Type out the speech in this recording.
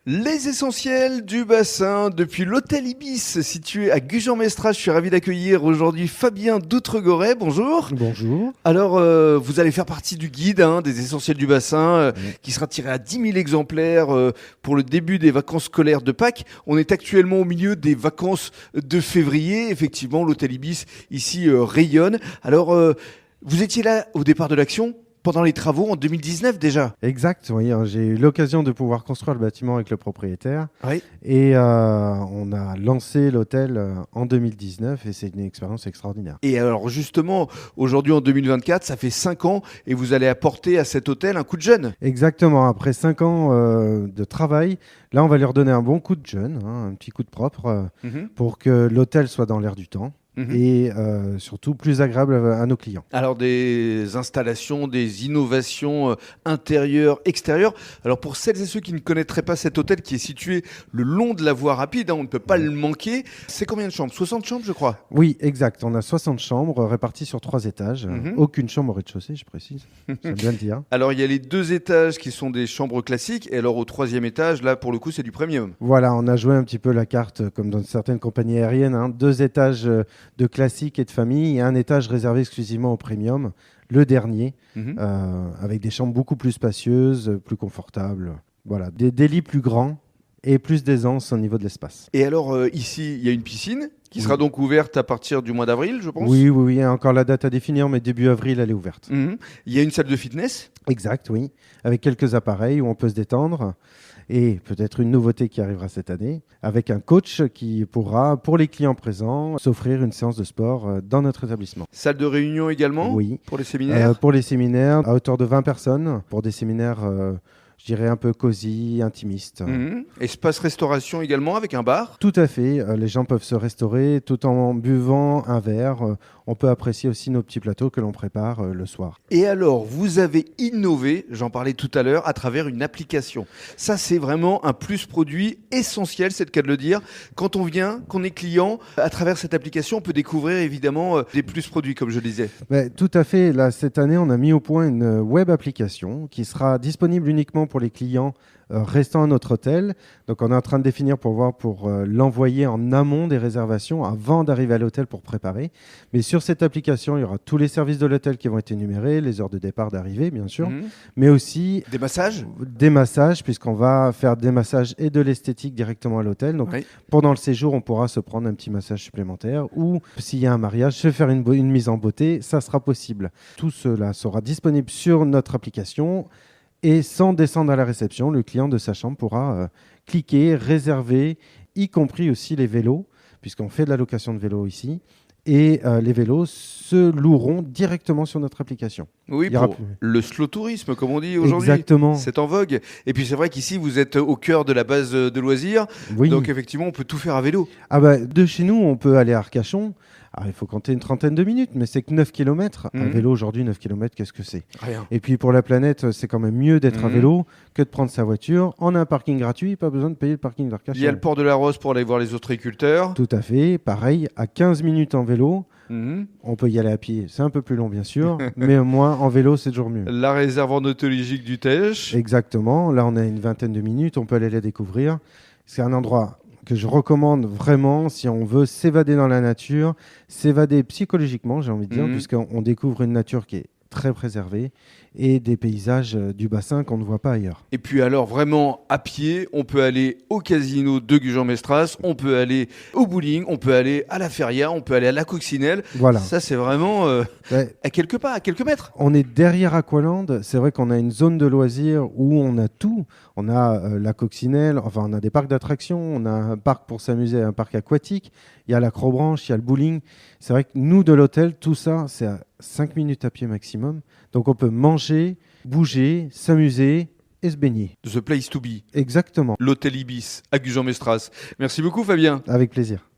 Les essentiels du bassin depuis l'hôtel Ibis situé à Gujan-Mestras. Je suis ravi d'accueillir aujourd'hui Fabien d'Outregoret. Bonjour. Bonjour. Alors, vous allez faire partie du guide des essentiels du bassin qui sera tiré à 10 000 exemplaires pour le début des vacances scolaires de Pâques. On est actuellement au milieu des vacances de février. Effectivement, l'hôtel Ibis ici rayonne. Alors, vous étiez là au départ de l'action pendant les travaux en 2019 déjà. Exact, oui. J'ai eu l'occasion de pouvoir construire le bâtiment avec le propriétaire. Oui. Et on a lancé l'hôtel en 2019 et c'est une expérience extraordinaire. Et alors justement, aujourd'hui en 2024, ça fait 5 ans et vous allez apporter à cet hôtel un coup de jeune. Exactement. Après 5 ans de travail, là, on va lui redonner un bon coup de jeune, un petit coup de propre pour que l'hôtel soit dans l'air du temps. Et surtout plus agréable à nos clients. Alors des installations, des innovations intérieures, extérieures. Alors pour celles et ceux qui ne connaîtraient pas cet hôtel qui est situé le long de la voie rapide, on ne peut pas le manquer. C'est combien de chambres ? 60 chambres je crois. Oui, exact. On a 60 chambres réparties sur 3 étages. Aucune chambre au rez-de-chaussée, je précise. J'aime bien le dire. Alors il y a les 2 étages qui sont des chambres classiques et alors au 3e étage, là pour le coup c'est du premium. Voilà, on a joué un petit peu la carte comme dans certaines compagnies aériennes. 2 étages de classique et de famille et un étage réservé exclusivement au premium, le dernier, avec des chambres beaucoup plus spacieuses, plus confortables. Voilà, des lits plus grands et plus d'aisance au niveau de l'espace. Et alors ici, il y a une piscine qui sera donc ouverte à partir du mois d'avril, je pense. Oui, il y a encore la date à définir, mais début avril, elle est ouverte. Il y a une salle de fitness. Exact, oui, avec quelques appareils où on peut se détendre. Et peut-être une nouveauté qui arrivera cette année, avec un coach qui pourra, pour les clients présents, s'offrir une séance de sport dans notre établissement. Salle de réunion également. Oui. Pour les séminaires. Pour les séminaires, à hauteur de 20 personnes, pour des séminaires, je dirais, un peu cosy, intimistes. Espace restauration également, avec un bar. Tout à fait. Les gens peuvent se restaurer tout en buvant un verre. On peut apprécier aussi nos petits plateaux que l'on prépare le soir. Et alors, vous avez innové, j'en parlais tout à l'heure, à travers une application. Ça, c'est vraiment un plus produit essentiel, c'est le cas de le dire. Quand on vient, qu'on est client, à travers cette application, on peut découvrir évidemment des plus produits, comme je le disais. Tout à fait. Là, cette année, on a mis au point une web application qui sera disponible uniquement pour les clients restant à notre hôtel. Donc, on est en train de définir pour l'envoyer en amont des réservations avant d'arriver à l'hôtel pour préparer. Mais sur cette application, il y aura tous les services de l'hôtel qui vont être énumérés, les heures de départ, d'arrivée, bien sûr, mais aussi des massages. Des massages, puisqu'on va faire des massages et de l'esthétique directement à l'hôtel. Donc, pendant le séjour, on pourra se prendre un petit massage supplémentaire ou s'il y a un mariage, se faire une mise en beauté, ça sera possible. Tout cela sera disponible sur notre application. Et sans descendre à la réception, le client de sa chambre pourra cliquer, réserver, y compris aussi les vélos, puisqu'on fait de la location de vélos ici. Et les vélos se loueront directement sur notre application. Oui, pour le slow tourisme, comme on dit aujourd'hui. Exactement. C'est en vogue. Et puis c'est vrai qu'ici, vous êtes au cœur de la base de loisirs. Oui. Donc effectivement, on peut tout faire à vélo. De chez nous, on peut aller à Arcachon. Alors, il faut compter une trentaine de minutes, mais c'est que 9 km. Un vélo aujourd'hui, 9 km, qu'est-ce que c'est ? Rien. Et puis pour la planète, c'est quand même mieux d'être à vélo que de prendre sa voiture. On a un parking gratuit, pas besoin de payer le parking d'Arcachon. Il y a le port de la Rose pour aller voir les ostréiculteurs. Tout à fait. Pareil, à 15 minutes en vélo. On peut y aller à pied. C'est un peu plus long, bien sûr, mais au moins en vélo, c'est toujours mieux. La réserve ornithologique du Tej. Exactement. Là, on a une vingtaine de minutes. On peut aller la découvrir. C'est un endroit que je recommande vraiment si on veut s'évader dans la nature, s'évader psychologiquement, j'ai envie de dire, puisqu'on découvre une nature qui est très préservée et des paysages du bassin qu'on ne voit pas ailleurs. Et puis alors vraiment à pied, on peut aller au casino de Gujan-Mestras, on peut aller au bowling, on peut aller à la Feria, on peut aller à la Coccinelle. Voilà. Ça c'est vraiment à quelques pas, à quelques mètres. On est derrière Aqualand, c'est vrai qu'on a une zone de loisirs où on a tout. On a la Coccinelle, enfin on a des parcs d'attractions, on a un parc pour s'amuser, un parc aquatique, il y a l'acrobranche, il y a le bowling. C'est vrai que nous de l'hôtel, tout ça c'est à 5 minutes à pied maximum. Donc on peut manger, bouger, s'amuser et se baigner. The place to be. Exactement. L'hôtel Ibis à Gujan-Mestras. Merci beaucoup Fabien. Avec plaisir.